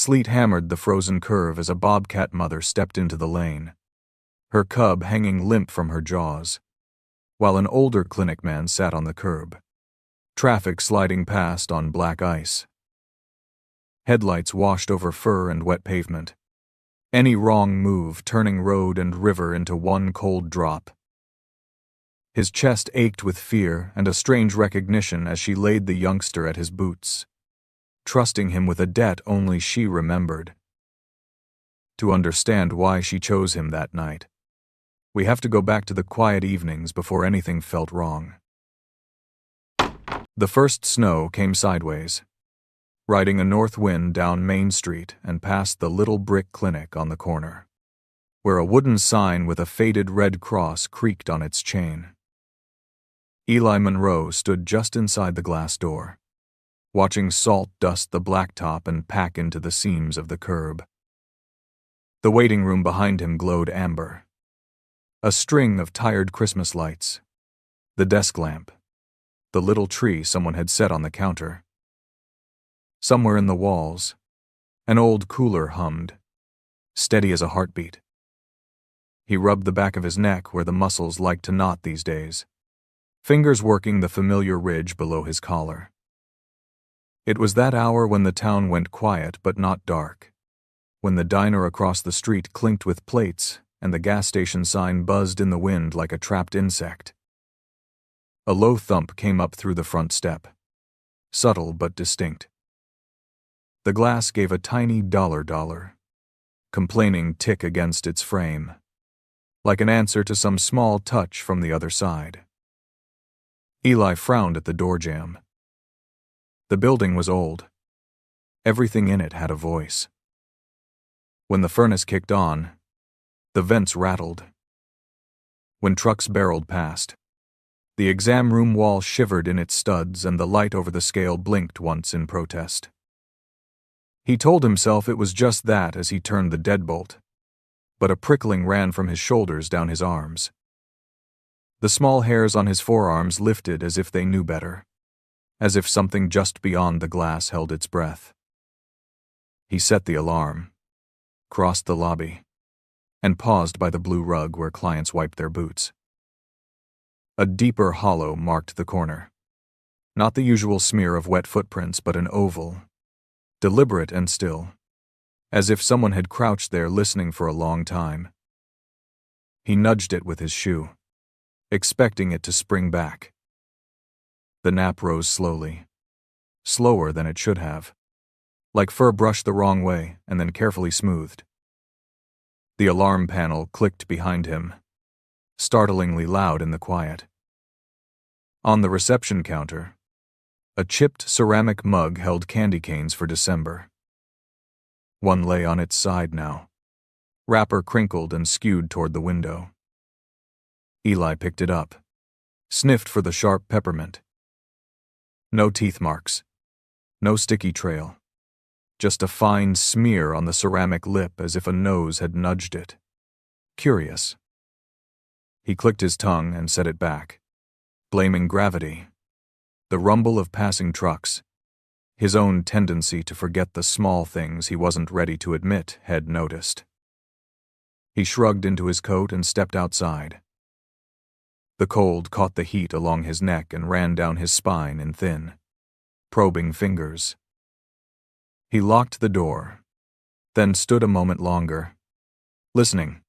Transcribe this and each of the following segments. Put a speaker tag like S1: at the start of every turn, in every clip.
S1: Sleet hammered the frozen curve as a bobcat mother stepped into the lane, her cub hanging limp from her jaws, while an older clinic man sat on the curb, traffic sliding past on black ice. Headlights washed over fur and wet pavement, any wrong move turning road and river into one cold drop. His chest ached with fear and a strange recognition as she laid the youngster at his boots, trusting him with a debt only she remembered. To understand why she chose him that night, we have to go back to the quiet evenings before anything felt wrong. The first snow came sideways, riding a north wind down Main Street and past the little brick clinic on the corner, where a wooden sign with a faded red cross creaked on its chain. Eli Monroe stood just inside the glass door, watching salt dust the blacktop and pack into the seams of the curb. The waiting room behind him glowed amber. A string of tired Christmas lights, the desk lamp, the little tree someone had set on the counter. Somewhere in the walls, an old cooler hummed, steady as a heartbeat. He rubbed the back of his neck where the muscles liked to knot these days, fingers working the familiar ridge below his collar. It was that hour when the town went quiet but not dark, when the diner across the street clinked with plates and the gas station sign buzzed in the wind like a trapped insect. A low thump came up through the front step, subtle but distinct. The glass gave a tiny dollar, complaining tick against its frame, like an answer to some small touch from the other side. Eli frowned at the door jamb. The building was old. Everything in it had a voice. When the furnace kicked on, the vents rattled. When trucks barreled past, the exam room wall shivered in its studs and the light over the scale blinked once in protest. He told himself it was just that as he turned the deadbolt, but a prickling ran from his shoulders down his arms. The small hairs on his forearms lifted as if they knew better, as if something just beyond the glass held its breath. He set the alarm, crossed the lobby, and paused by the blue rug where clients wiped their boots. A deeper hollow marked the corner. Not the usual smear of wet footprints, but an oval, deliberate and still, as if someone had crouched there listening for a long time. He nudged it with his shoe, expecting it to spring back. The nap rose slowly, slower than it should have, like fur brushed the wrong way and then carefully smoothed. The alarm panel clicked behind him, startlingly loud in the quiet. On the reception counter, a chipped ceramic mug held candy canes for December. One lay on its side now, wrapper crinkled and skewed toward the window. Eli picked it up, sniffed for the sharp peppermint. No teeth marks, no sticky trail, just a fine smear on the ceramic lip as if a nose had nudged it. Curious. He clicked his tongue and set it back, blaming gravity, the rumble of passing trucks, his own tendency to forget the small things he wasn't ready to admit had noticed. He shrugged into his coat and stepped outside. The cold caught the heat along his neck and ran down his spine in thin, probing fingers. He locked the door, then stood a moment longer, listening.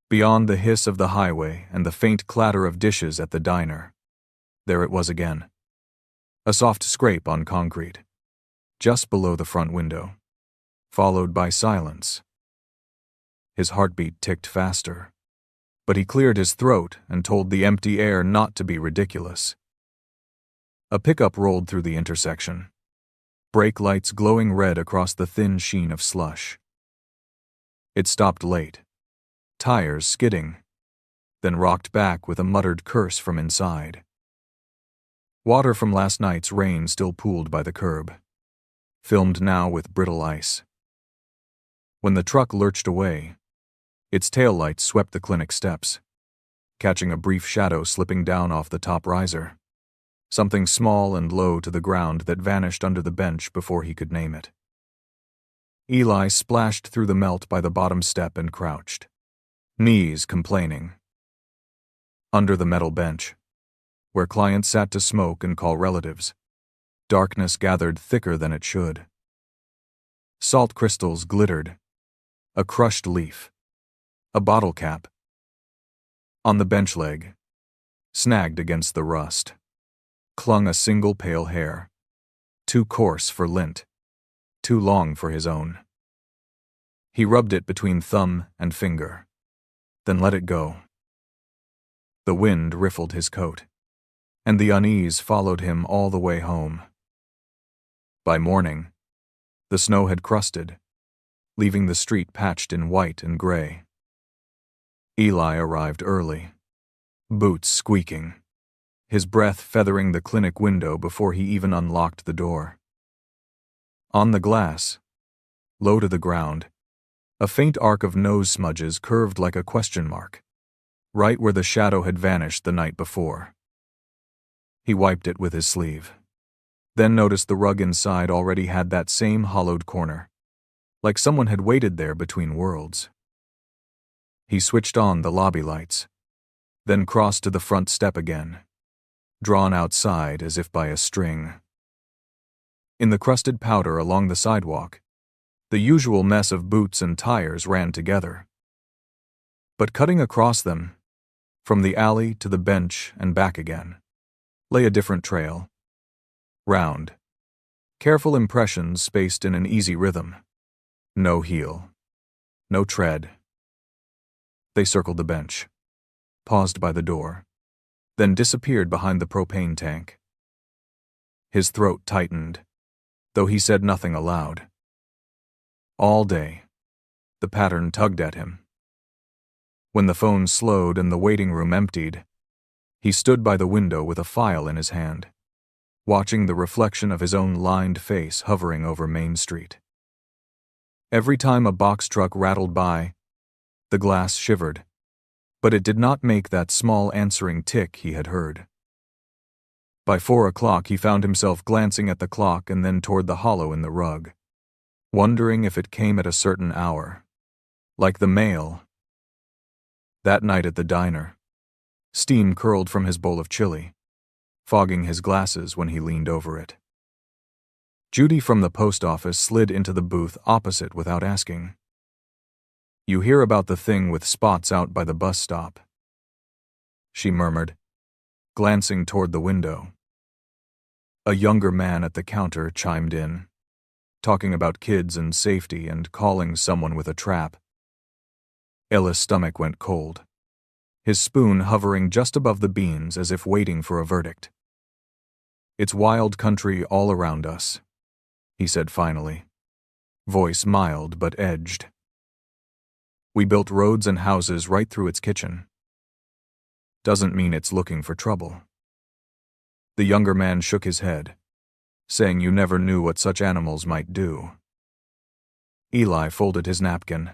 S1: Beyond the hiss of the highway and the faint clatter of dishes at the diner, there it was again. A soft scrape on concrete, just below the front window, followed by silence. His heartbeat ticked faster, but he cleared his throat and told the empty air not to be ridiculous. A pickup rolled through the intersection, brake lights glowing red across the thin sheen of slush. It stopped late, tires skidding, then rocked back with a muttered curse from inside. Water from last night's rain still pooled by the curb, filmed now with brittle ice. When the truck lurched away, its taillights swept the clinic steps, catching a brief shadow slipping down off the top riser, something small and low to the ground that vanished under the bench before he could name it. Eli splashed through the melt by the bottom step and crouched, knees complaining. Under the metal bench, where clients sat to smoke and call relatives, darkness gathered thicker than it should. Salt crystals glittered, a crushed leaf, a bottle cap. On the bench leg, snagged against the rust, clung a single pale hair, too coarse for lint, too long for his own. He rubbed it between thumb and finger, then let it go. The wind riffled his coat, and the unease followed him all the way home. By morning, the snow had crusted, leaving the street patched in white and gray. Eli arrived early, boots squeaking, his breath feathering the clinic window before he even unlocked the door. On the glass, low to the ground, a faint arc of nose smudges curved like a question mark, right where the shadow had vanished the night before. He wiped it with his sleeve, then noticed the rug inside already had that same hollowed corner, like someone had waited there between worlds. He switched on the lobby lights, then crossed to the front step again, drawn outside as if by a string. In the crusted powder along the sidewalk, the usual mess of boots and tires ran together. But cutting across them, from the alley to the bench and back again, lay a different trail. Round, careful impressions spaced in an easy rhythm. No heel, no tread. They circled the bench, paused by the door, then disappeared behind the propane tank. His throat tightened, though he said nothing aloud. All day, the pattern tugged at him. When the phone slowed and the waiting room emptied, he stood by the window with a file in his hand, watching the reflection of his own lined face hovering over Main Street. Every time a box truck rattled by, the glass shivered, but it did not make that small answering tick he had heard. By 4 o'clock he found himself glancing at the clock and then toward the hollow in the rug, wondering if it came at a certain hour, like the mail. That night at the diner, steam curled from his bowl of chili, fogging his glasses when he leaned over it. Judy from the post office slid into the booth opposite without asking. "You hear about the thing with spots out by the bus stop?" she murmured, glancing toward the window. A younger man at the counter chimed in, talking about kids and safety and calling someone with a trap. Ella's stomach went cold, his spoon hovering just above the beans as if waiting for a verdict. "It's wild country all around us," he said finally, voice mild but edged. "We built roads and houses right through its kitchen. Doesn't mean it's looking for trouble." The younger man shook his head, saying you never knew what such animals might do. Eli folded his napkin,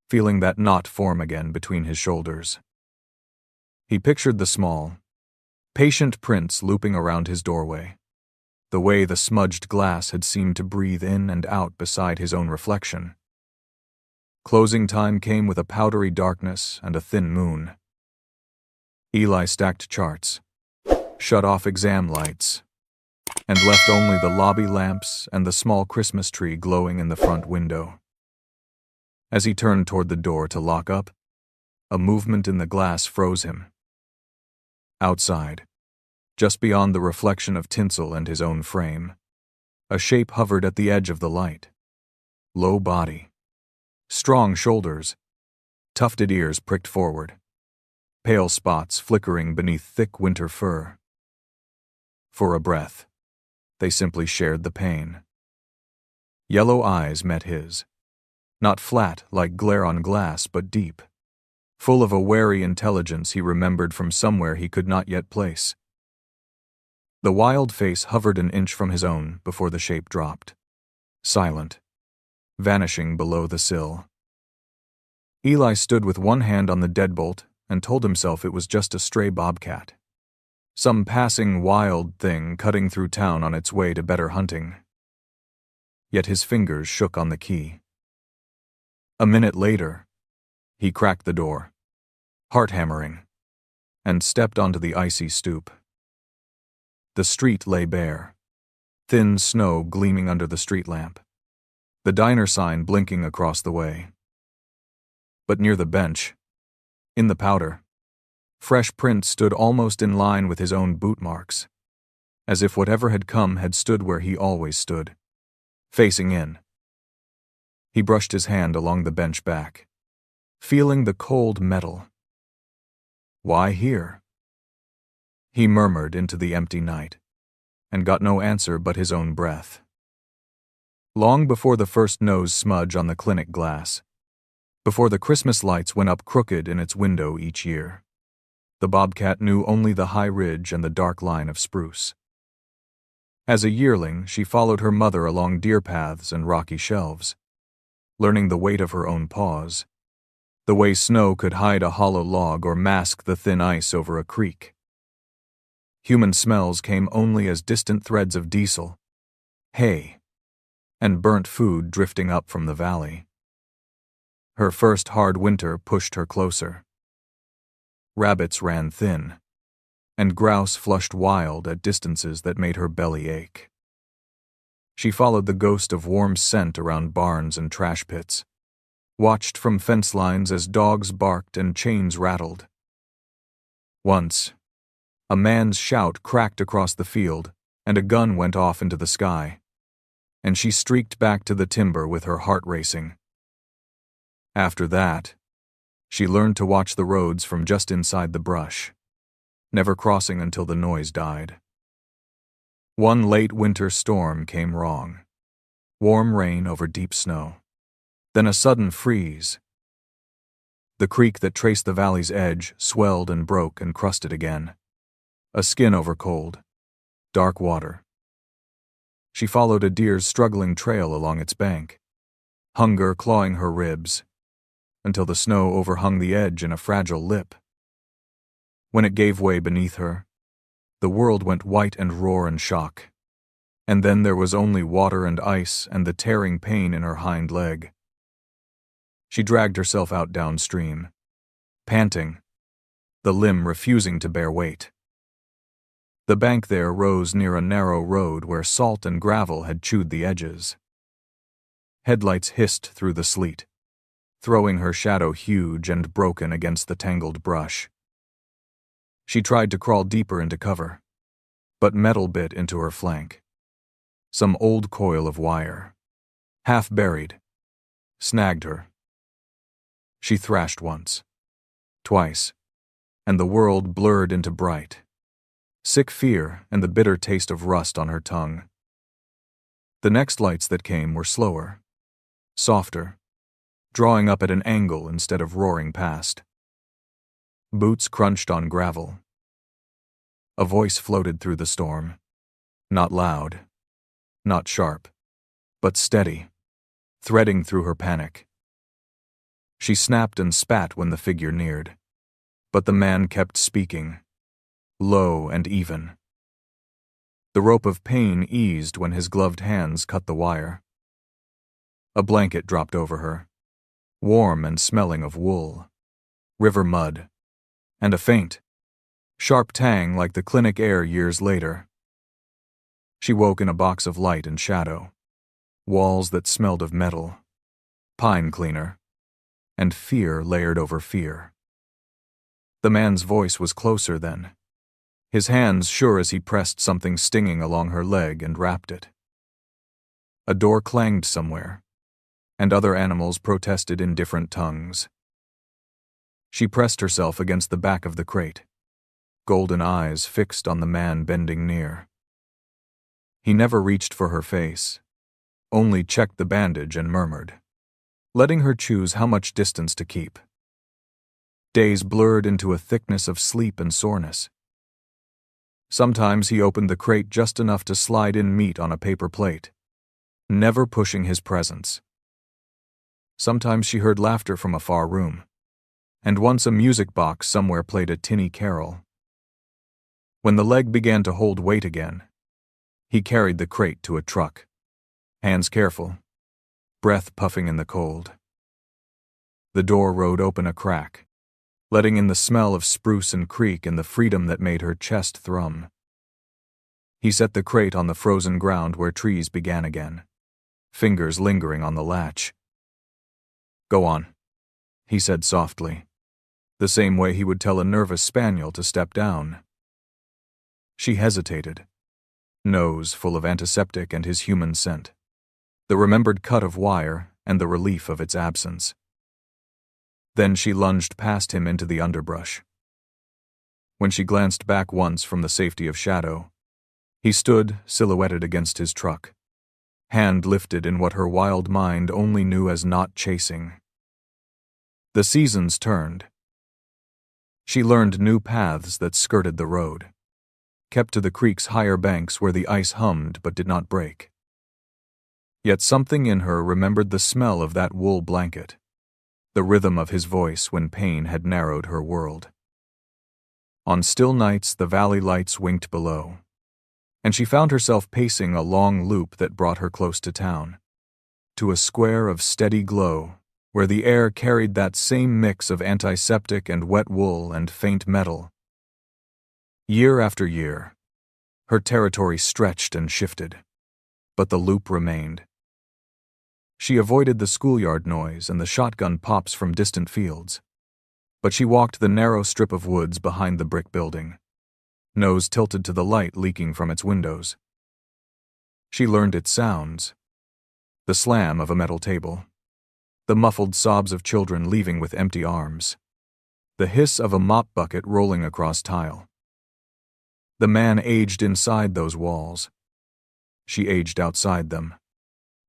S1: feeling that knot form again between his shoulders. He pictured the small, patient prints looping around his doorway, the way the smudged glass had seemed to breathe in and out beside his own reflection. Closing time came with a powdery darkness and a thin moon. Eli stacked charts, shut off exam lights, and left only the lobby lamps and the small Christmas tree glowing in the front window. As he turned toward the door to lock up, a movement in the glass froze him. Outside, just beyond the reflection of tinsel and his own frame, a shape hovered at the edge of the light. Low body, strong shoulders, tufted ears pricked forward, pale spots flickering beneath thick winter fur. For a breath, they simply shared the pain. Yellow eyes met his, not flat like glare on glass, but deep, full of a wary intelligence he remembered from somewhere he could not yet place. The wild face hovered an inch from his own before the shape dropped, silent, vanishing below the sill. Eli stood with one hand on the deadbolt and told himself it was just a stray bobcat, some passing wild thing cutting through town on its way to better hunting. yet his fingers shook on the key. A minute later, he cracked the door, heart-hammering, and stepped onto the icy stoop. The street lay bare, thin snow gleaming under the street lamp, the diner sign blinking across the way. But near the bench, in the powder, fresh prints stood almost in line with his own boot marks, as if whatever had come had stood where he always stood, facing in. He brushed his hand along the bench back, feeling the cold metal. Why here? He murmured into the empty night, and got no answer but his own breath. Long before the first nose smudge on the clinic glass, before the Christmas lights went up crooked in its window each year, the Bobcat knew only the high ridge and the dark line of spruce. As a yearling, she followed her mother along deer paths and rocky shelves, learning the weight of her own paws, the way snow could hide a hollow log or mask the thin ice over a creek. Human smells came only as distant threads of diesel, hay, and burnt food drifting up from the valley. Her first hard winter pushed her closer. Rabbits ran thin, and grouse flushed wild at distances that made her belly ache. She followed the ghost of warm scent around barns and trash pits, watched from fence lines as dogs barked and chains rattled. Once, a man's shout cracked across the field, and a gun went off into the sky, and she streaked back to the timber with her heart racing. After that, she learned to watch the roads from just inside the brush, never crossing until the noise died. One late winter storm came wrong. Warm rain over deep snow. Then a sudden freeze. The creek that traced the valley's edge swelled and broke and crusted again. A skin over cold, dark water. She followed a deer's struggling trail along its bank, hunger clawing her ribs, until the snow overhung the edge in a fragile lip. When it gave way beneath her, the world went white and roar in shock, and then there was only water and ice and the tearing pain in her hind leg. She dragged herself out downstream, panting, the limb refusing to bear weight. The bank there rose near a narrow road where salt and gravel had chewed the edges. Headlights hissed through the sleet, throwing her shadow huge and broken against the tangled brush. She tried to crawl deeper into cover, but metal bit into her flank. Some old coil of wire, half buried, snagged her. She thrashed once, twice, and the world blurred into bright, sick fear and the bitter taste of rust on her tongue. The next lights that came were slower, softer, drawing up at an angle instead of roaring past. Boots crunched on gravel. A voice floated through the storm, not loud, not sharp, but steady, threading through her panic. She snapped and spat when the figure neared, but the man kept speaking, low and even. The rope of pain eased when his gloved hands cut the wire. A blanket dropped over her, warm and smelling of wool, river mud, and a faint, sharp tang like the clinic air years later. She woke in a box of light and shadow, walls that smelled of metal, pine cleaner, and fear layered over fear. The man's voice was closer then, his hands sure as he pressed something stinging along her leg and wrapped it. A door clanged somewhere, and other animals protested in different tongues. She pressed herself against the back of the crate, golden eyes fixed on the man bending near. He never reached for her face, only checked the bandage and murmured, letting her choose how much distance to keep. Days blurred into a thickness of sleep and soreness. Sometimes he opened the crate just enough to slide in meat on a paper plate, never pushing his presence. Sometimes she heard laughter from a far room, and once a music box somewhere played a tinny carol. When the leg began to hold weight again, he carried the crate to a truck, Hands careful, breath puffing in the cold. The door rode open a crack, letting in the smell of spruce and creek and the freedom that made her chest thrum. He set the crate on the frozen ground where trees began again, fingers lingering on the latch. "Go on," he said softly, the same way he would tell a nervous spaniel to step down. She hesitated, nose full of antiseptic and his human scent, the remembered cut of wire and the relief of its absence. Then she lunged past him into the underbrush. When she glanced back once from the safety of shadow, he stood silhouetted against his truck, hand lifted in what her wild mind only knew as not chasing. The seasons turned. She learned new paths that skirted the road, kept to the creek's higher banks where the ice hummed but did not break. Yet something in her remembered the smell of that wool blanket, the rhythm of his voice when pain had narrowed her world. On still nights the valley lights winked below, and she found herself pacing a long loop that brought her close to town, to a square of steady glow where the air carried that same mix of antiseptic and wet wool and faint metal. Year after year, her territory stretched and shifted, but the loop remained. She avoided the schoolyard noise and the shotgun pops from distant fields, but she walked the narrow strip of woods behind the brick building, nose tilted to the light leaking from its windows. She learned its sounds: the slam of a metal table, the muffled sobs of children leaving with empty arms, the hiss of a mop bucket rolling across tile. The man aged inside those walls. She aged outside them,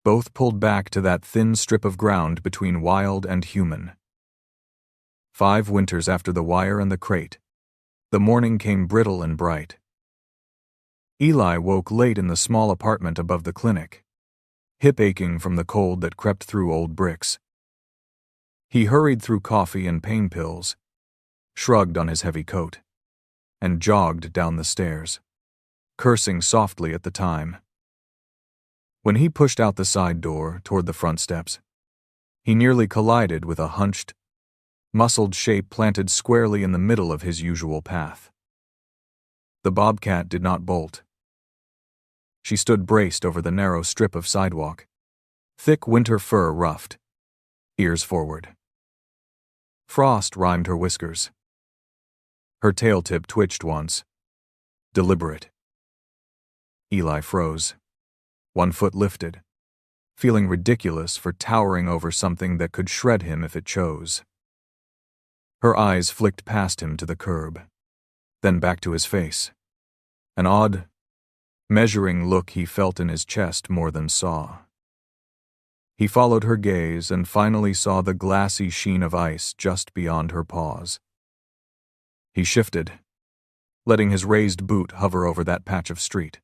S1: both pulled back to that thin strip of ground between wild and human. 5 winters after the wire and the crate, the morning came brittle and bright. Eli woke late in the small apartment above the clinic, hip aching from the cold that crept through old bricks. He hurried through coffee and pain pills, shrugged on his heavy coat, and jogged down the stairs, cursing softly at the time. When he pushed out the side door toward the front steps, he nearly collided with a hunched, muscled shape planted squarely in the middle of his usual path. The Bobcat did not bolt. She stood braced over the narrow strip of sidewalk, thick winter fur ruffed, ears forward. Frost rimed her whiskers. Her tail tip twitched once, deliberate. Eli froze, one foot lifted, feeling ridiculous for towering over something that could shred him if it chose. Her eyes flicked past him to the curb, then back to his face, an odd, measuring look he felt in his chest more than saw. He followed her gaze and finally saw the glassy sheen of ice just beyond her paws. He shifted, letting his raised boot hover over that patch of street.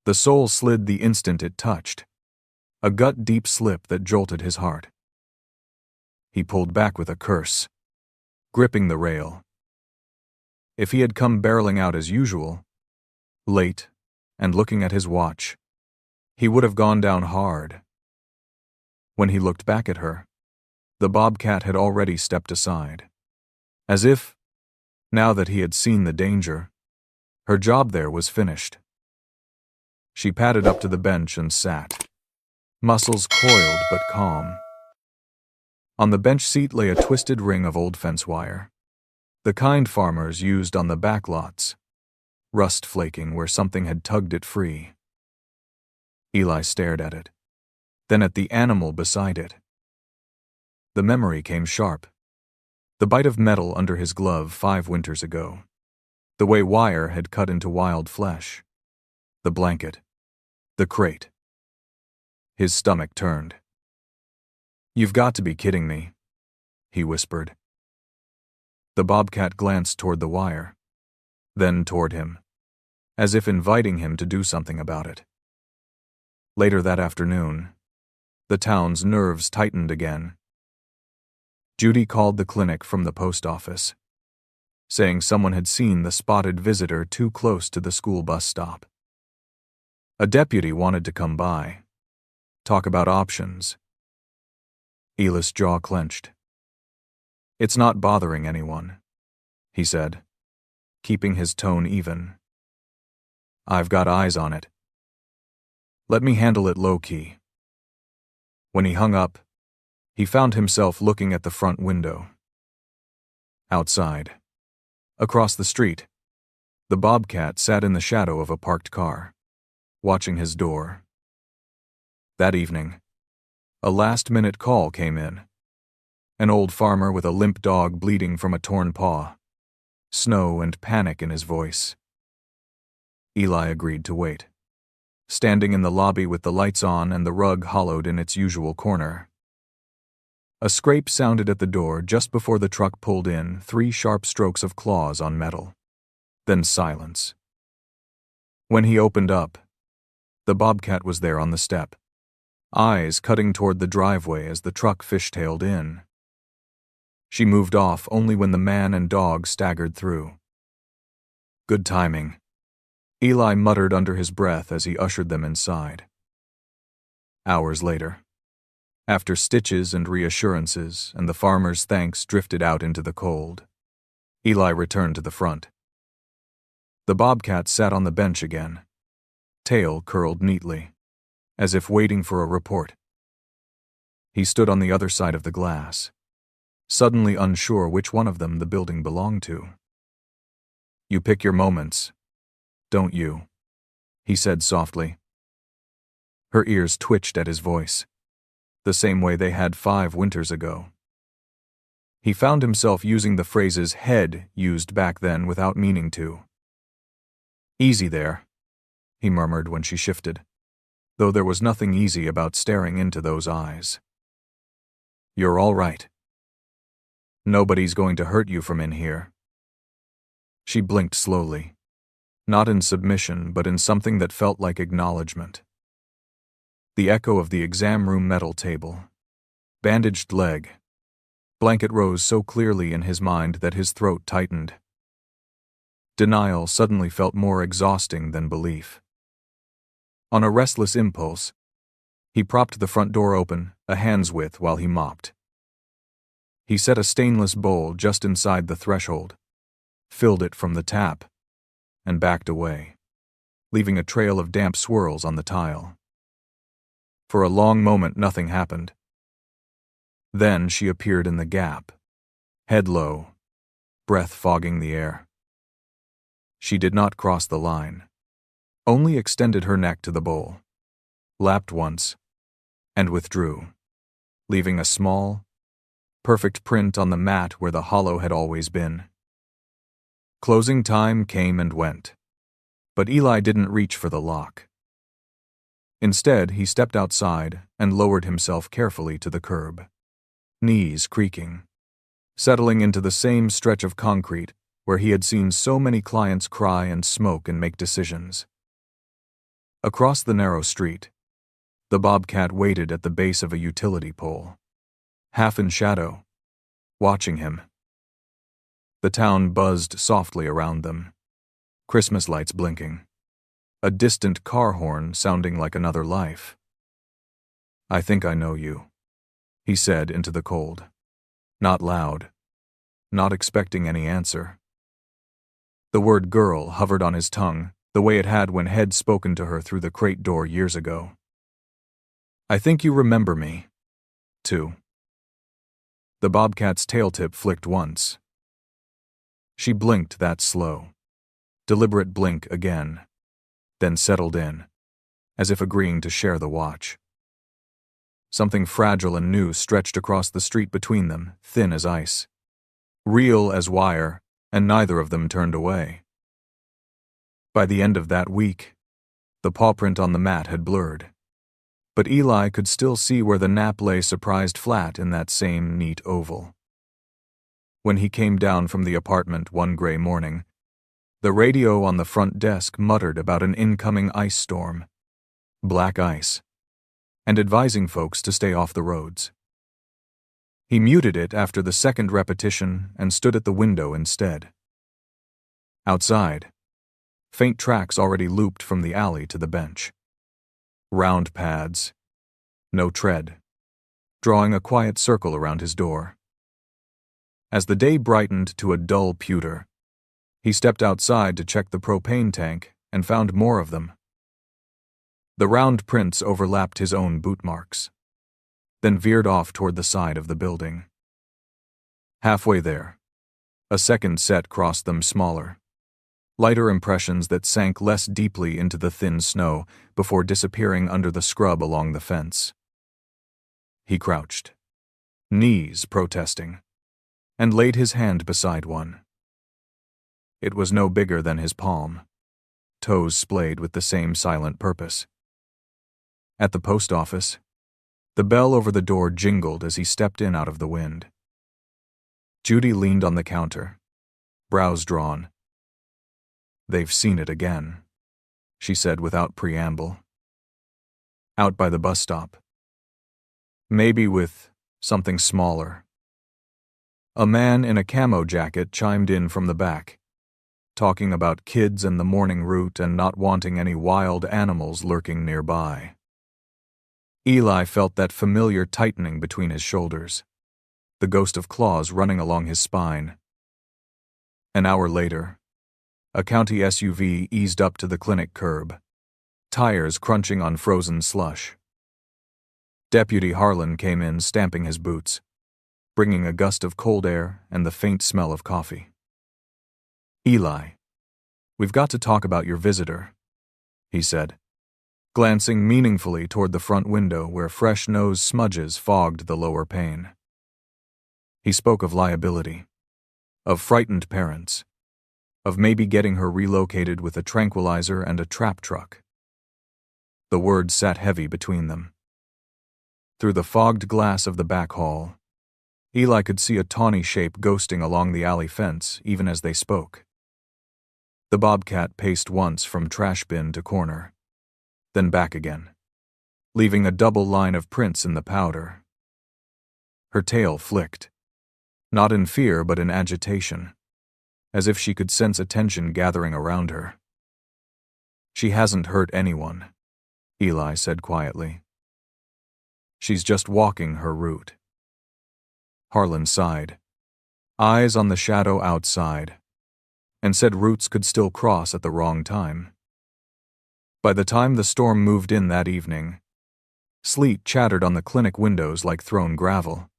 S1: The sole slid the instant it touched, a gut-deep slip that jolted his heart. He pulled back with a curse, gripping the rail. If he had come barreling out as usual, late, and looking at his watch, he would have gone down hard. When he looked back at her, the Bobcat had already stepped aside, as if, now that he had seen the danger, her job there was finished. She padded up to the bench and sat, muscles coiled but calm. On the bench seat lay a twisted ring of old fence wire, the kind farmers used on the back lots, rust flaking where something had tugged it free. Eli stared at it, then at the animal beside it. The memory came sharp. The bite of metal under his glove 5 winters ago, the way wire had cut into wild flesh, the blanket, the crate. His stomach turned. "You've got to be kidding me," he whispered. The Bobcat glanced toward the wire, then toward him, as if inviting him to do something about it. Later that afternoon, the town's nerves tightened again. Judy called the clinic from the post office, saying someone had seen the spotted visitor too close to the school bus stop. A deputy wanted to come by, talk about options. Eli's jaw clenched. It's not bothering anyone, he said, keeping his tone even. I've got eyes on it. Let me handle it low-key. When he hung up, he found himself looking at the front window. Outside, across the street, the Bobcat sat in the shadow of a parked car, watching his door. That evening, a last-minute call came in. An old farmer with a limp dog bleeding from a torn paw, snow and panic in his voice. Eli agreed to wait, standing in the lobby with the lights on and the rug hollowed in its usual corner. A scrape sounded at the door just before the truck pulled in, 3 sharp strokes of claws on metal. Then silence. When he opened up, the Bobcat was there on the step, eyes cutting toward the driveway as the truck fishtailed in. She moved off only when the man and dog staggered through. Good timing, Eli muttered under his breath as he ushered them inside. Hours later, after stitches and reassurances and the farmer's thanks drifted out into the cold, Eli returned to the front. The Bobcat sat on the bench again, tail curled neatly, as if waiting for a report. He stood on the other side of the glass, suddenly unsure which one of them the building belonged to. You pick your moments, don't you? He said softly. Her ears twitched at his voice, the same way they had 5 winters ago. He found himself using the phrases head used back then without meaning to. Easy there, he murmured when she shifted, though there was nothing easy about staring into those eyes. You're all right. Nobody's going to hurt you from in here. She blinked slowly, not in submission but in something that felt like acknowledgement. The echo of the exam room metal table, bandaged leg, blanket rose so clearly in his mind that his throat tightened. Denial suddenly felt more exhausting than belief. On a restless impulse, he propped the front door open, a hand's width, while he mopped. He set a stainless bowl just inside the threshold, filled it from the tap, and backed away, leaving a trail of damp swirls on the tile. For a long moment nothing happened. Then she appeared in the gap, head low, breath fogging the air. She did not cross the line, only extended her neck to the bowl, lapped once, and withdrew, leaving a small, perfect print on the mat where the hollow had always been. Closing time came and went, but Eli didn't reach for the lock. Instead, he stepped outside and lowered himself carefully to the curb, knees creaking, settling into the same stretch of concrete where he had seen so many clients cry and smoke and make decisions. Across the narrow street, the Bobcat waited at the base of a utility pole, half in shadow, watching him. The town buzzed softly around them, Christmas lights blinking, a distant car horn sounding like another life. I think I know you, he said into the cold, not loud, not expecting any answer. The word girl hovered on his tongue, the way it had when Head spoken to her through the crate door years ago. I think you remember me, too. The Bobcat's tail tip flicked once. She blinked that slow, deliberate blink again, then settled in, as if agreeing to share the watch. Something fragile and new stretched across the street between them, thin as ice, real as wire, and neither of them turned away. By the end of that week, the paw print on the mat had blurred, but Eli could still see where the nap lay surprised flat in that same neat oval. When he came down from the apartment one gray morning, the radio on the front desk muttered about an incoming ice storm, black ice, and advising folks to stay off the roads. He muted it after the second repetition and stood at the window instead. Outside, faint tracks already looped from the alley to the bench. Round pads, no tread, drawing a quiet circle around his door. As the day brightened to a dull pewter, he stepped outside to check the propane tank and found more of them. The round prints overlapped his own boot marks, then veered off toward the side of the building. Halfway there, a second set crossed them, smaller, lighter impressions that sank less deeply into the thin snow before disappearing under the scrub along the fence. He crouched, knees protesting, and laid his hand beside one. It was no bigger than his palm, toes splayed with the same silent purpose. At the post office, the bell over the door jingled as he stepped in out of the wind. Judy leaned on the counter, brows drawn. "They've seen it again," she said without preamble. "Out by the bus stop. Maybe with something smaller." A man in a camo jacket chimed in from the back, talking about kids and the morning route and not wanting any wild animals lurking nearby. Eli felt that familiar tightening between his shoulders, the ghost of claws running along his spine. An hour later, a county SUV eased up to the clinic curb, tires crunching on frozen slush. Deputy Harlan came in stamping his boots, bringing a gust of cold air and the faint smell of coffee. "Eli, we've got to talk about your visitor," he said, glancing meaningfully toward the front window where fresh nose smudges fogged the lower pane. He spoke of liability, of frightened parents, of maybe getting her relocated with a tranquilizer and a trap truck. The words sat heavy between them. Through the fogged glass of the back hall, Eli could see a tawny shape ghosting along the alley fence even as they spoke. The Bobcat paced once from trash bin to corner, then back again, leaving a double line of prints in the powder. Her tail flicked, not in fear but in agitation, as if she could sense attention gathering around her. "She hasn't hurt anyone," Eli said quietly. "She's just walking her route." Harlan sighed, eyes on the shadow outside, and said routes could still cross at the wrong time. By the time the storm moved in that evening, sleet chattered on the clinic windows like thrown gravel.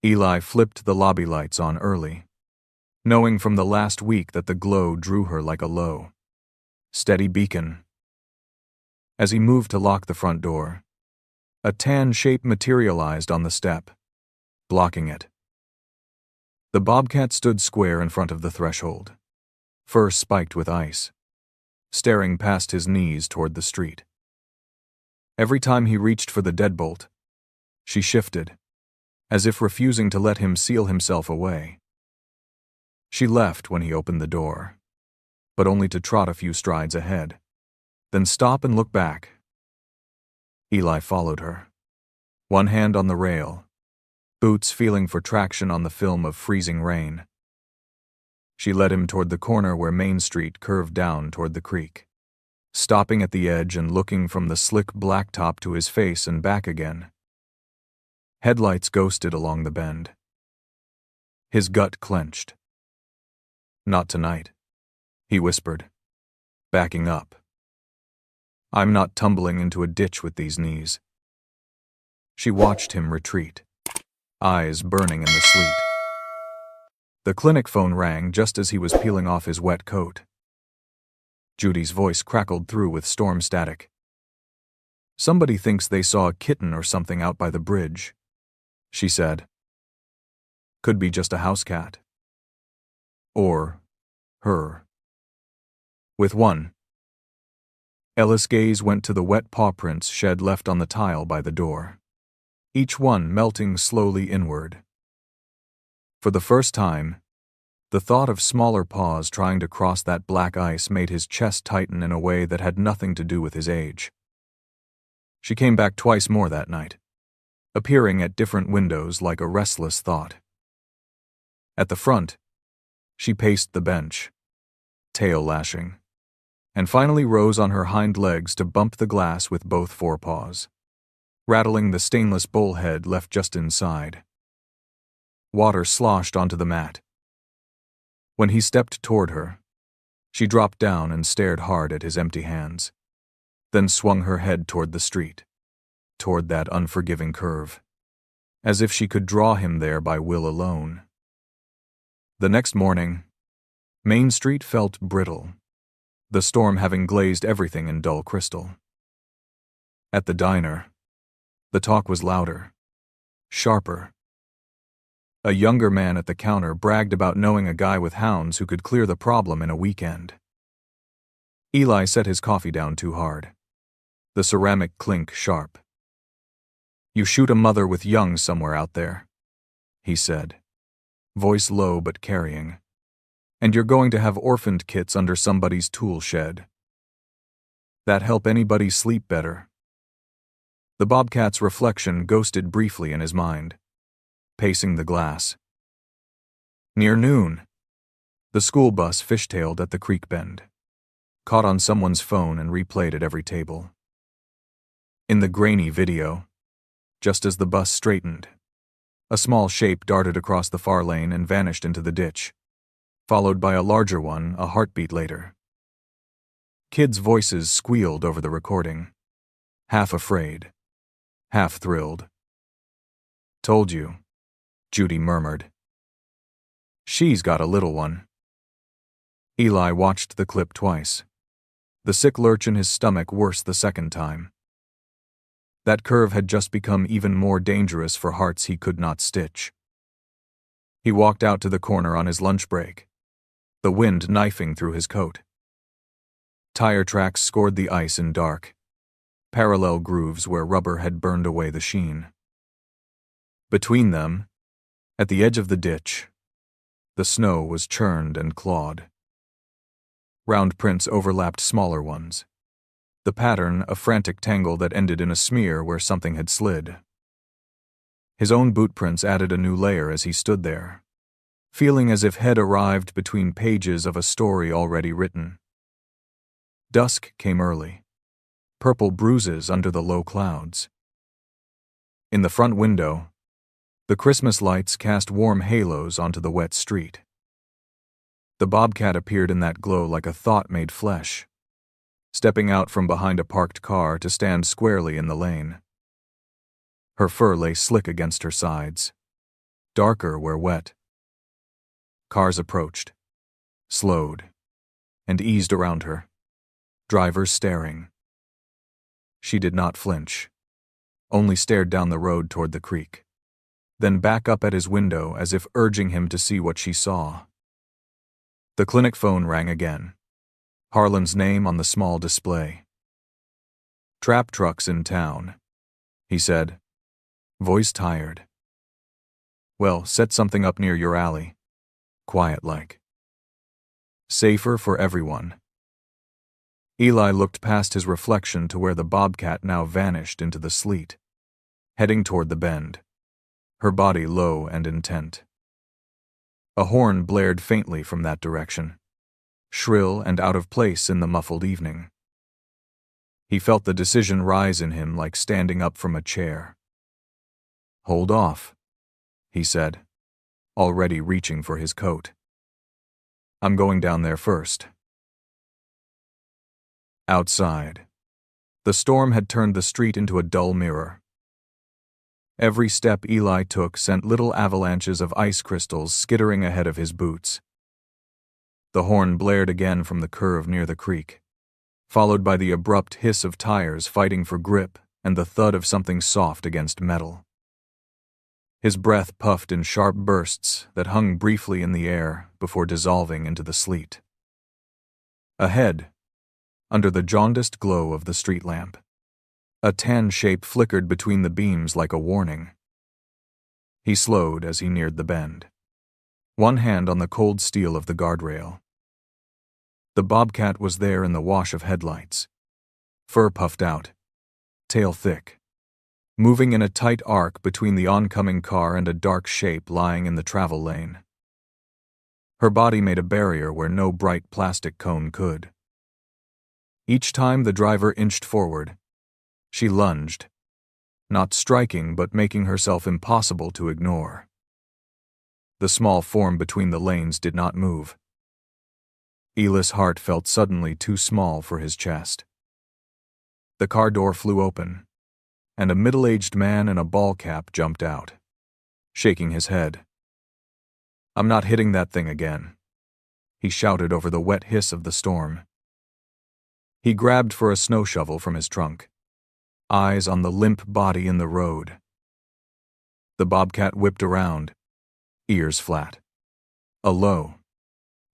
S1: Eli flipped the lobby lights on early, knowing from the last week that the glow drew her like a low, steady beacon. As he moved to lock the front door, a tan shape materialized on the step, blocking it. The Bobcat stood square in front of the threshold, fur spiked with ice, staring past his knees toward the street. Every time he reached for the deadbolt, she shifted, as if refusing to let him seal himself away. She left when he opened the door, but only to trot a few strides ahead, then stop and look back. Eli followed her, one hand on the rail, boots feeling for traction on the film of freezing rain. She led him toward the corner where Main Street curved down toward the creek, stopping at the edge and looking from the slick blacktop to his face and back again. Headlights ghosted along the bend. His gut clenched. "Not tonight," he whispered, backing up. "I'm not tumbling into a ditch with these knees." She watched him retreat, eyes burning in the sleet. The clinic phone rang just as he was peeling off his wet coat. Judy's voice crackled through with storm static. "Somebody thinks they saw a kitten or something out by the bridge," she said. "Could be just a house cat. Or her." With one, Ella's gaze went to the wet paw prints shed left on the tile by the door, each one melting slowly inward. For the first time, the thought of smaller paws trying to cross that black ice made his chest tighten in a way that had nothing to do with his age. She came back twice more that night, appearing at different windows like a restless thought. At the front, she paced the bench, tail lashing, and finally rose on her hind legs to bump the glass with both forepaws. rattling the stainless bullhead left just inside. Water sloshed onto the mat. When he stepped toward her, she dropped down and stared hard at his empty hands, then swung her head toward the street, toward that unforgiving curve, as if she could draw him there by will alone. The next morning, Main Street felt brittle, the storm having glazed everything in dull crystal. At the diner, the talk was louder, sharper. A younger man at the counter bragged about knowing a guy with hounds who could clear the problem in a weekend. Eli set his coffee down too hard, the ceramic clink sharp. "You shoot a mother with young somewhere out there," he said, voice low but carrying, "and you're going to have orphaned kits under somebody's tool shed. That help anybody sleep better?" The Bobcat's reflection ghosted briefly in his mind, pacing the glass. Near noon, the school bus fishtailed at the creek bend, caught on someone's phone and replayed at every table. In the grainy video, just as the bus straightened, a small shape darted across the far lane and vanished into the ditch, followed by a larger one a heartbeat later. Kids' voices squealed over the recording, half afraid, half thrilled. "Told you," Judy murmured. "She's got a little one." Eli watched the clip twice, the sick lurch in his stomach worse the second time. That curve had just become even more dangerous for hearts he could not stitch. He walked out to the corner on his lunch break, the wind knifing through his coat. Tire tracks scored the ice in dark, parallel grooves where rubber had burned away the sheen. Between them, at the edge of the ditch, the snow was churned and clawed. Round prints overlapped smaller ones, the pattern a frantic tangle that ended in a smear where something had slid. His own boot prints added a new layer as he stood there, feeling as if had arrived between pages of a story already written. Dusk came early, purple bruises under the low clouds. In the front window, the Christmas lights cast warm halos onto the wet street. The Bobcat appeared in that glow like a thought made flesh, stepping out from behind a parked car to stand squarely in the lane. Her fur lay slick against her sides, darker where wet. Cars approached, slowed, and eased around her, drivers staring. She did not flinch, only stared down the road toward the creek, then back up at his window as if urging him to see what she saw. The clinic phone rang again, Harlan's name on the small display. "Trap trucks in town," he said, voice tired. "Well, set something up near your alley, quiet-like. Safer for everyone." Eli looked past his reflection to where the Bobcat now vanished into the sleet, heading toward the bend, her body low and intent. A horn blared faintly from that direction, shrill and out of place in the muffled evening. He felt the decision rise in him like standing up from a chair. "Hold off," he said, already reaching for his coat. "I'm going down there first." Outside, the storm had turned the street into a dull mirror. Every step Eli took sent little avalanches of ice crystals skittering ahead of his boots. The horn blared again from the curve near the creek, followed by the abrupt hiss of tires fighting for grip and the thud of something soft against metal. His breath puffed in sharp bursts that hung briefly in the air before dissolving into the sleet. Ahead, under the jaundiced glow of the street lamp, a tan shape flickered between the beams like a warning. He slowed as he neared the bend, one hand on the cold steel of the guardrail. The Bobcat was there in the wash of headlights, fur puffed out, tail thick, moving in a tight arc between the oncoming car and a dark shape lying in the travel lane. Her body made a barrier where no bright plastic cone could. Each time the driver inched forward, she lunged, not striking but making herself impossible to ignore. The small form between the lanes did not move. Eli's heart felt suddenly too small for his chest. The car door flew open, and a middle-aged man in a ball cap jumped out, shaking his head. "I'm not hitting that thing again," he shouted over the wet hiss of the storm. He grabbed for a snow shovel from his trunk, eyes on the limp body in the road. The bobcat whipped around, ears flat. A low,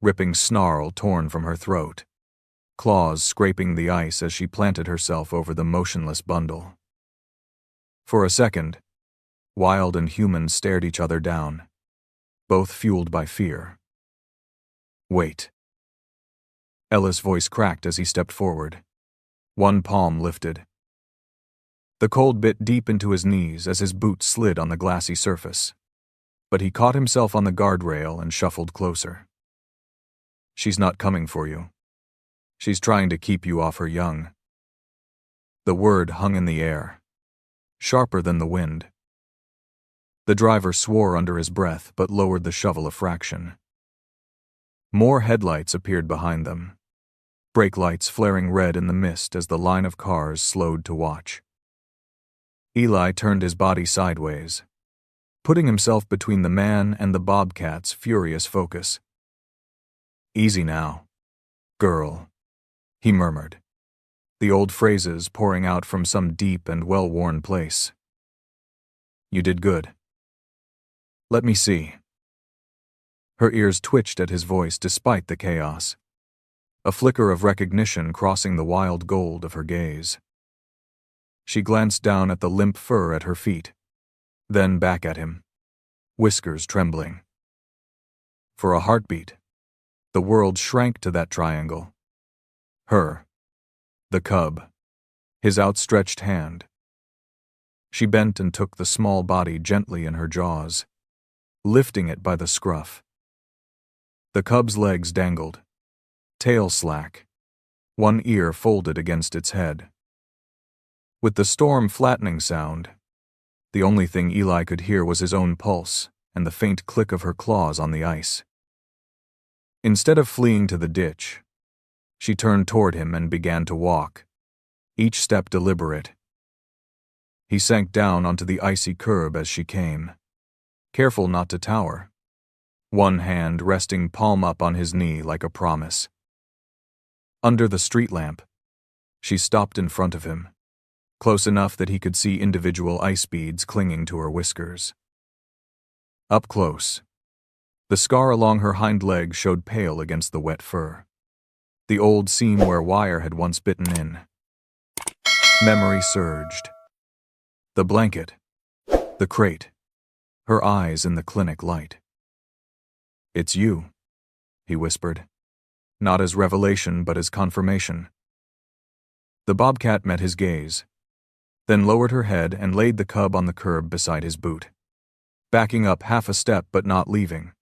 S1: ripping snarl torn from her throat, claws scraping the ice as she planted herself over the motionless bundle. For a second, Wild and human stared each other down, both fueled by fear. "Wait." Ella's voice cracked as he stepped forward, one palm lifted. The cold bit deep into his knees as his boot slid on the glassy surface, but he caught himself on the guardrail and shuffled closer. "She's not coming for you. She's trying to keep you off her young." The word hung in the air, sharper than the wind. The driver swore under his breath but lowered the shovel a fraction. More headlights appeared behind them, brake lights flaring red in the mist as the line of cars slowed to watch. Eli turned his body sideways, putting himself between the man and the bobcat's furious focus. "Easy now, girl," he murmured, the old phrases pouring out from some deep and well-worn place. "You did good. Let me see." Her ears twitched at his voice despite the chaos, a flicker of recognition crossing the wild gold of her gaze. She glanced down at the limp fur at her feet, then back at him, whiskers trembling. For a heartbeat, the world shrank to that triangle. Her, the cub, his outstretched hand. She bent and took the small body gently in her jaws, lifting it by the scruff. The cub's legs dangled, tail slack, one ear folded against its head. With the storm flattening sound, the only thing Eli could hear was his own pulse and the faint click of her claws on the ice. Instead of fleeing to the ditch, she turned toward him and began to walk, each step deliberate. He sank down onto the icy curb as she came, careful not to tower, one hand resting palm up on his knee like a promise. Under the street lamp, she stopped in front of him, close enough that he could see individual ice beads clinging to her whiskers. Up close, the scar along her hind leg showed pale against the wet fur, the old seam where wire had once bitten in. Memory surged. The blanket, the crate, her eyes in the clinic light. "It's you," he whispered, not as revelation but as confirmation. The bobcat met his gaze, then lowered her head and laid the cub on the curb beside his boot, backing up half a step but not leaving.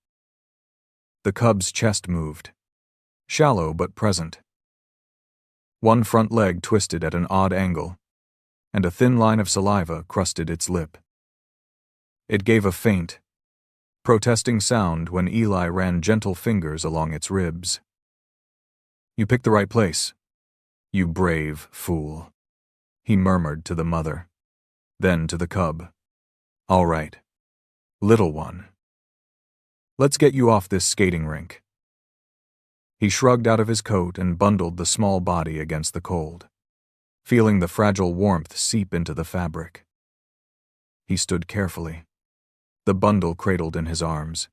S1: The cub's chest moved, shallow but present. One front leg twisted at an odd angle, and a thin line of saliva crusted its lip. It gave a faint, protesting sound when Eli ran gentle fingers along its ribs. "You picked the right place, you brave fool," he murmured to the mother, then to the cub. "All right, little one. Let's get you off this skating rink." He shrugged out of his coat and bundled the small body against the cold, feeling the fragile warmth seep into the fabric. He stood carefully, the bundle cradled in his arms,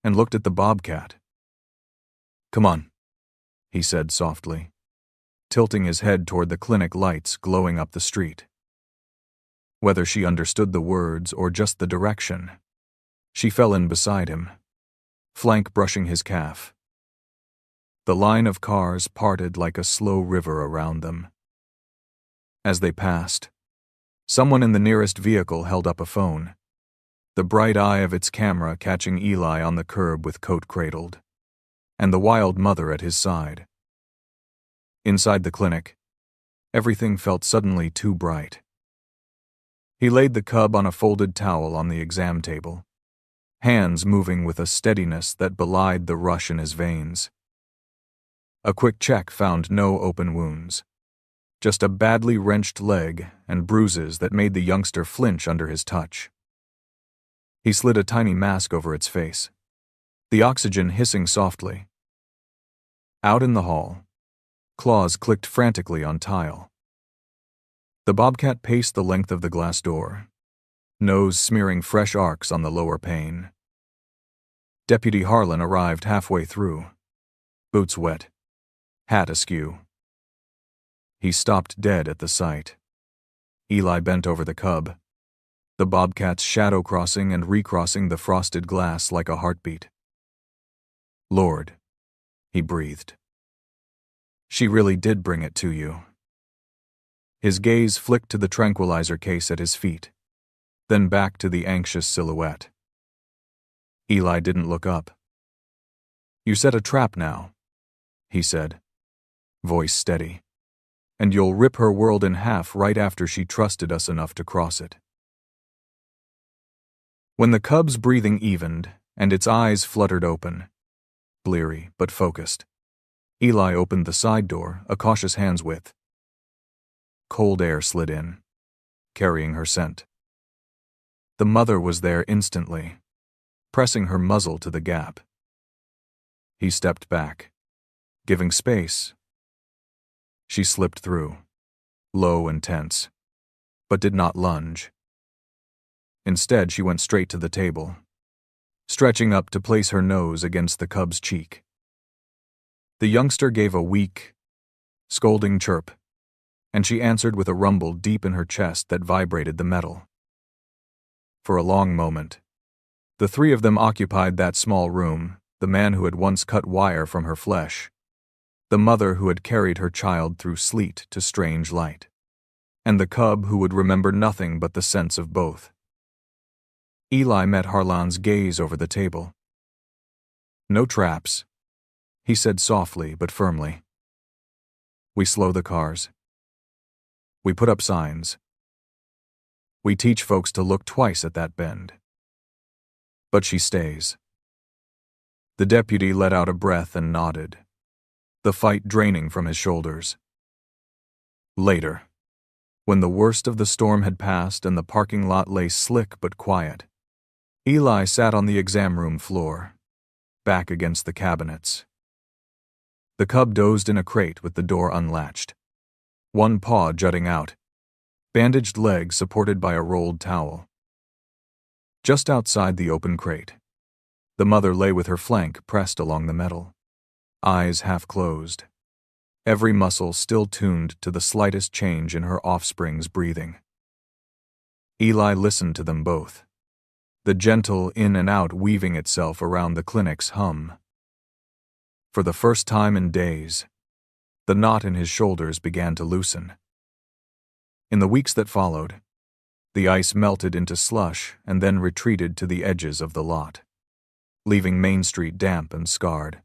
S1: and looked at the bobcat. "Come on," he said softly, tilting his head toward the clinic lights glowing up the street. Whether she understood the words or just the direction, she fell in beside him, flank brushing his calf. The line of cars parted like a slow river around them. As they passed, someone in the nearest vehicle held up a phone, the bright eye of its camera catching Eli on the curb with coat cradled, and the wild mother at his side. Inside the clinic, everything felt suddenly too bright. He laid the cub on a folded towel on the exam table, hands moving with a steadiness that belied the rush in his veins. A quick check found no open wounds, just a badly wrenched leg and bruises that made the youngster flinch under his touch. He slid a tiny mask over its face, the oxygen hissing softly. Out in the hall, claws clicked frantically on tile. The bobcat paced the length of the glass door, nose smearing fresh arcs on the lower pane. Deputy Harlan arrived halfway through, boots wet, hat askew. He stopped dead at the sight. Eli bent over the cub, the bobcat's shadow crossing and recrossing the frosted glass like a heartbeat. "Lord," he breathed. "She really did bring it to you." His gaze flicked to the tranquilizer case at his feet, then back to the anxious silhouette. Eli didn't look up. "You set a trap now," he said, voice steady, "and you'll rip her world in half right after she trusted us enough to cross it." When the cub's breathing evened and its eyes fluttered open, bleary but focused, Eli opened the side door a cautious hand's width. Cold air slid in, carrying her scent. The mother was there instantly, pressing her muzzle to the gap. He stepped back, giving space. She slipped through, low and tense, but did not lunge. Instead, she went straight to the table, stretching up to place her nose against the cub's cheek. The youngster gave a weak, scolding chirp, and she answered with a rumble deep in her chest that vibrated the metal. For a long moment, the three of them occupied that small room, the man who had once cut wire from her flesh, the mother who had carried her child through sleet to strange light, and the cub who would remember nothing but the sense of both. Eli met Harlan's gaze over the table. "No traps," he said softly but firmly. "We slow the cars. We put up signs. We teach folks to look twice at that bend. But she stays." The deputy let out a breath and nodded, the fight draining from his shoulders. Later, when the worst of the storm had passed and the parking lot lay slick but quiet, Eli sat on the exam room floor, back against the cabinets. The cub dozed in a crate with the door unlatched, one paw jutting out, bandaged leg supported by a rolled towel. Just outside the open crate, the mother lay with her flank pressed along the metal, eyes half closed, every muscle still tuned to the slightest change in her offspring's breathing. Eli listened to them both, the gentle in and out weaving itself around the clinic's hum. For the first time in days, the knot in his shoulders began to loosen. In the weeks that followed, the ice melted into slush and then retreated to the edges of the lot, leaving Main Street damp and scarred.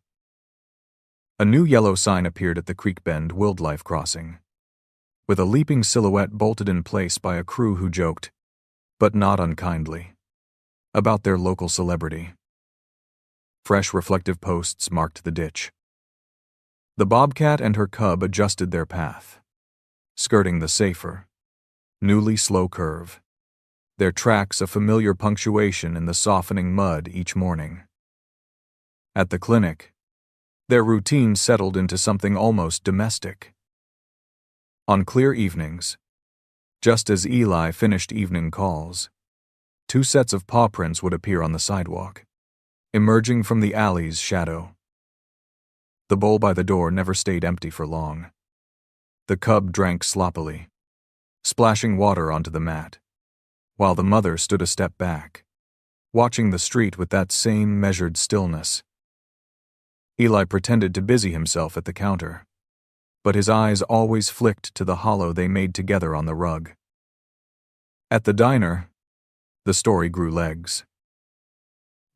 S1: A new yellow sign appeared at the creek bend wildlife crossing, with a leaping silhouette bolted in place by a crew who joked, but not unkindly, about their local celebrity. Fresh reflective posts marked the ditch. The bobcat and her cub adjusted their path, skirting the safer, newly slow curve, their tracks a familiar punctuation in the softening mud each morning. At the clinic, their routine settled into something almost domestic. On clear evenings, just as Eli finished evening calls, two sets of paw prints would appear on the sidewalk, emerging from the alley's shadow. The bowl by the door never stayed empty for long. The cub drank sloppily, splashing water onto the mat, while the mother stood a step back, watching the street with that same measured stillness. Eli pretended to busy himself at the counter, but his eyes always flicked to the hollow they made together on the rug. At the diner, the story grew legs.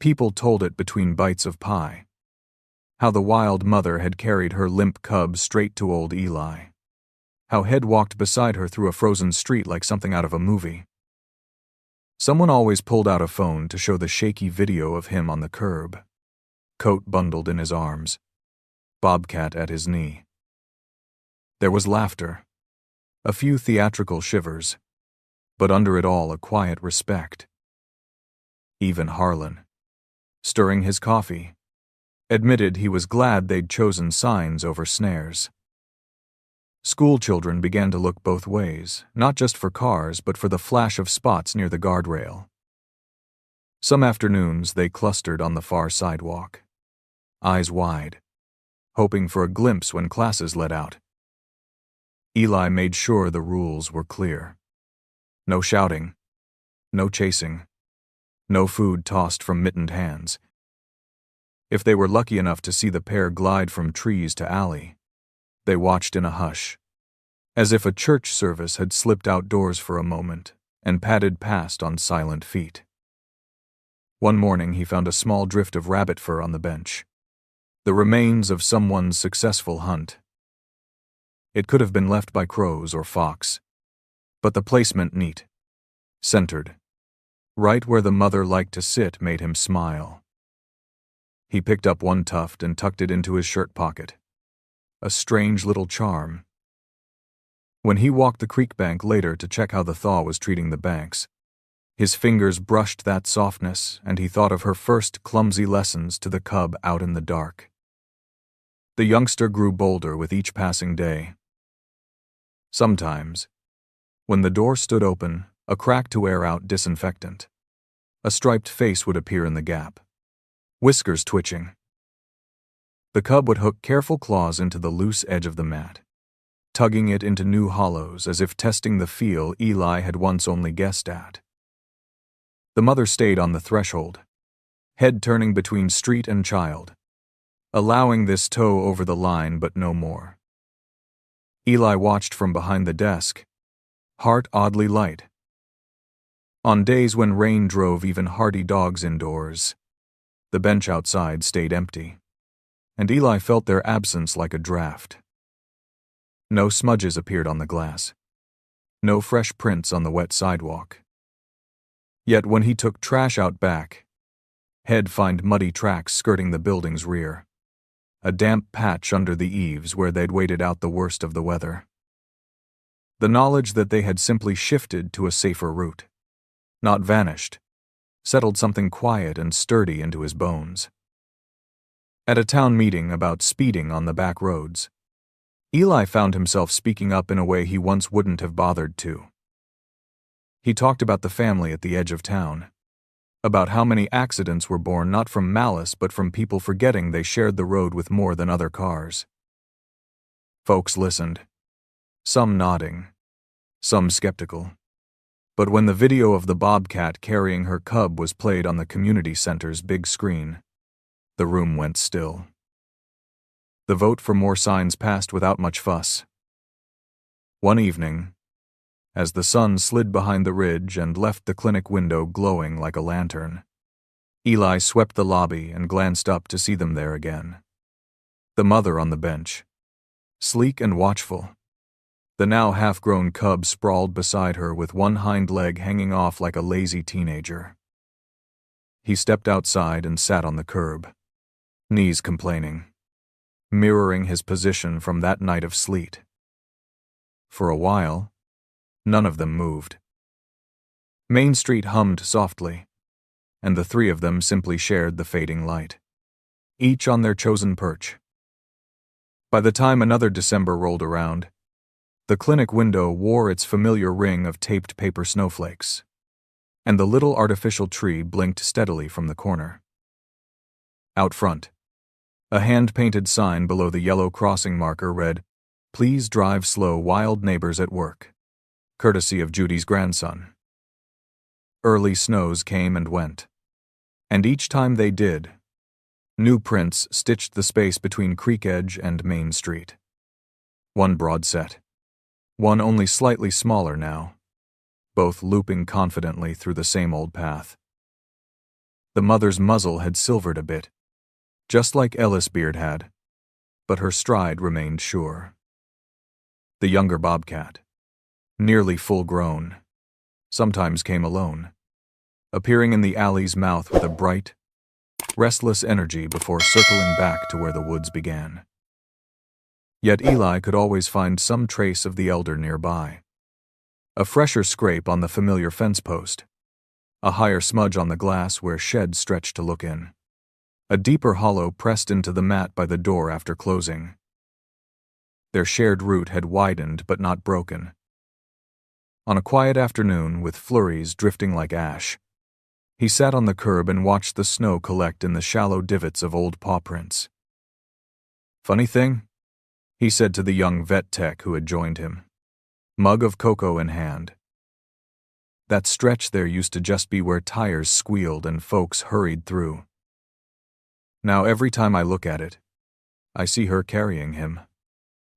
S1: People told it between bites of pie, how the wild mother had carried her limp cub straight to old Eli, how Head walked beside her through a frozen street like something out of a movie, Someone always pulled out a phone to show the shaky video of him on the curb, coat bundled in his arms, Bobcat at his knee. There was laughter, a few theatrical shivers, but under it all a quiet respect. Even Harlan, stirring his coffee, admitted he was glad they'd chosen signs over snares. School children began to look both ways, not just for cars but for the flash of spots near the guardrail. Some afternoons they clustered on the far sidewalk, eyes wide, hoping for a glimpse when classes let out. Eli made sure the rules were clear. No shouting, no chasing, no food tossed from mittened hands. If they were lucky enough to see the pair glide from trees to alley, they watched in a hush, as if a church service had slipped outdoors for a moment and padded past on silent feet. One morning he found a small drift of rabbit fur on the bench, the remains of someone's successful hunt. It could have been left by crows or fox, but the placement neat, centered, right where the mother liked to sit made him smile. He picked up one tuft and tucked it into his shirt pocket. A strange little charm. When he walked the creek bank later to check how the thaw was treating the banks, his fingers brushed that softness and he thought of her first clumsy lessons to the cub out in the dark. The youngster grew bolder with each passing day. Sometimes, when the door stood open, a crack to air out disinfectant, a striped face would appear in the gap, whiskers twitching. The cub would hook careful claws into the loose edge of the mat, tugging it into new hollows as if testing the feel Eli had once only guessed at. The mother stayed on the threshold, head turning between street and child, allowing this toe over the line but no more. Eli watched from behind the desk, heart oddly light. On days when rain drove even hardy dogs indoors, the bench outside stayed empty, and Eli felt their absence like a draft. No smudges appeared on the glass, no fresh prints on the wet sidewalk. Yet when he took trash out back, he'd find muddy tracks skirting the building's rear, a damp patch under the eaves where they'd waited out the worst of the weather. The knowledge that they had simply shifted to a safer route, not vanished, settled something quiet and sturdy into his bones. At a town meeting about speeding on the back roads, Eli found himself speaking up in a way he once wouldn't have bothered to. He talked about the family at the edge of town, about how many accidents were born not from malice but from people forgetting they shared the road with more than other cars. Folks listened, some nodding, some skeptical. But when the video of the bobcat carrying her cub was played on the community center's big screen, the room went still. The vote for more signs passed without much fuss. One evening, as the sun slid behind the ridge and left the clinic window glowing like a lantern, Eli swept the lobby and glanced up to see them there again. The mother on the bench, sleek and watchful, the now half-grown cub sprawled beside her with one hind leg hanging off like a lazy teenager. He stepped outside and sat on the curb, knees complaining, mirroring his position from that night of sleet. For a while, none of them moved. Main Street hummed softly, and the three of them simply shared the fading light, each on their chosen perch. By the time another December rolled around, the clinic window wore its familiar ring of taped paper snowflakes, and the little artificial tree blinked steadily from the corner. Out front, a hand-painted sign below the yellow crossing marker read, "Please drive slow, wild neighbors at work," courtesy of Judy's grandson. Early snows came and went, and each time they did, new prints stitched the space between Creek Edge and Main Street. One broad set, one only slightly smaller now, both looping confidently through the same old path. The mother's muzzle had silvered a bit, just like Ellis Beard had, but her stride remained sure. The younger bobcat, nearly full-grown, sometimes came alone, appearing in the alley's mouth with a bright, restless energy before circling back to where the woods began. Yet Eli could always find some trace of the elder nearby. A fresher scrape on the familiar fence post, a higher smudge on the glass where Shed stretched to look in, a deeper hollow pressed into the mat by the door after closing. Their shared route had widened but not broken. On a quiet afternoon, with flurries drifting like ash, he sat on the curb and watched the snow collect in the shallow divots of old pawprints. "Funny thing," he said to the young vet tech who had joined him, mug of cocoa in hand. "That stretch there used to just be where tires squealed and folks hurried through. Now every time I look at it, I see her carrying him,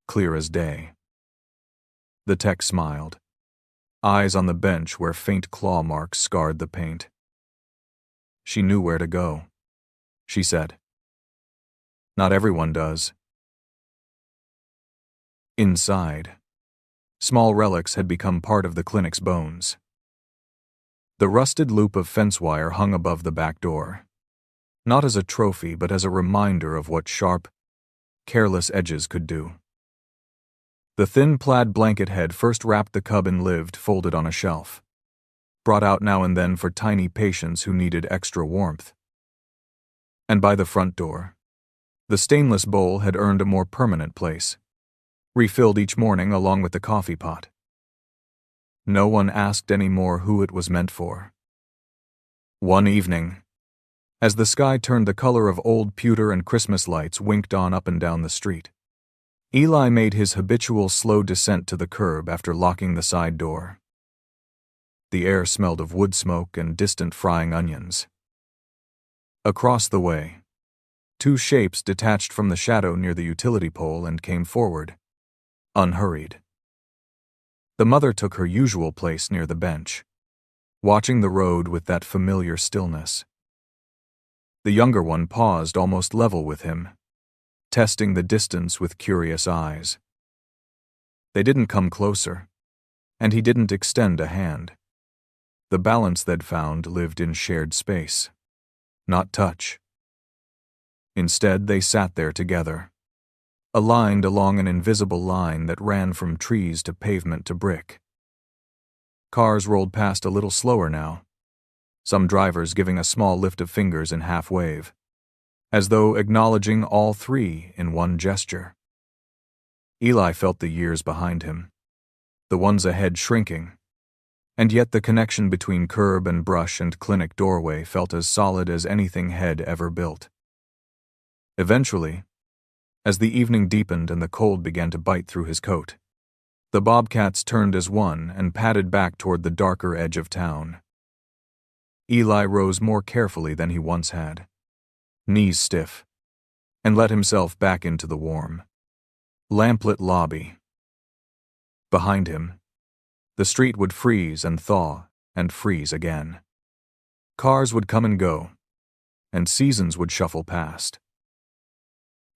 S1: clear as day." The tech smiled, eyes on the bench where faint claw marks scarred the paint. "She knew where to go," she said. "Not everyone does." Inside, small relics had become part of the clinic's bones. The rusted loop of fence wire hung above the back door, not as a trophy but as a reminder of what sharp, careless edges could do. The thin plaid blanket head first wrapped the cub and lived folded on a shelf, brought out now and then for tiny patients who needed extra warmth. And by the front door, the stainless bowl had earned a more permanent place, refilled each morning along with the coffee pot. No one asked any more who it was meant for. One evening, as the sky turned the color of old pewter and Christmas lights winked on up and down the street, Eli made his habitual slow descent to the curb after locking the side door. The air smelled of wood smoke and distant frying onions. Across the way, two shapes detached from the shadow near the utility pole and came forward, unhurried. The mother took her usual place near the bench, watching the road with that familiar stillness. The younger one paused almost level with him, testing the distance with curious eyes. They didn't come closer, and he didn't extend a hand. The balance they'd found lived in shared space, not touch. Instead, they sat there together, aligned along an invisible line that ran from trees to pavement to brick. Cars rolled past a little slower now, some drivers giving a small lift of fingers in half-wave, as though acknowledging all three in one gesture. Eli felt the years behind him, the ones ahead shrinking, and yet the connection between curb and brush and clinic doorway felt as solid as anything Head ever built. Eventually, as the evening deepened and the cold began to bite through his coat, the bobcats turned as one and padded back toward the darker edge of town. Eli rose more carefully than he once had, knees stiff, and let himself back into the warm, lamplit lobby. Behind him, the street would freeze and thaw and freeze again. Cars would come and go, and seasons would shuffle past.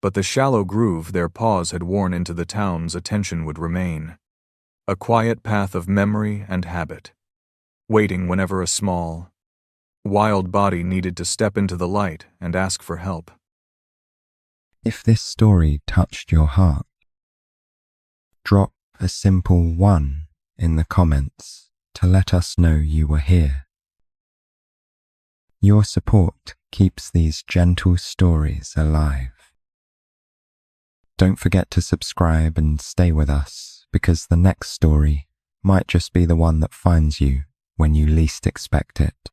S1: But the shallow groove their paws had worn into the town's attention would remain, a quiet path of memory and habit, waiting whenever a small, wild body needed to step into the light and ask for help.
S2: If this story touched your heart, drop a simple 1 in the comments to let us know you were here. Your support keeps these gentle stories alive. Don't forget to subscribe and stay with us, because the next story might just be the one that finds you when you least expect it.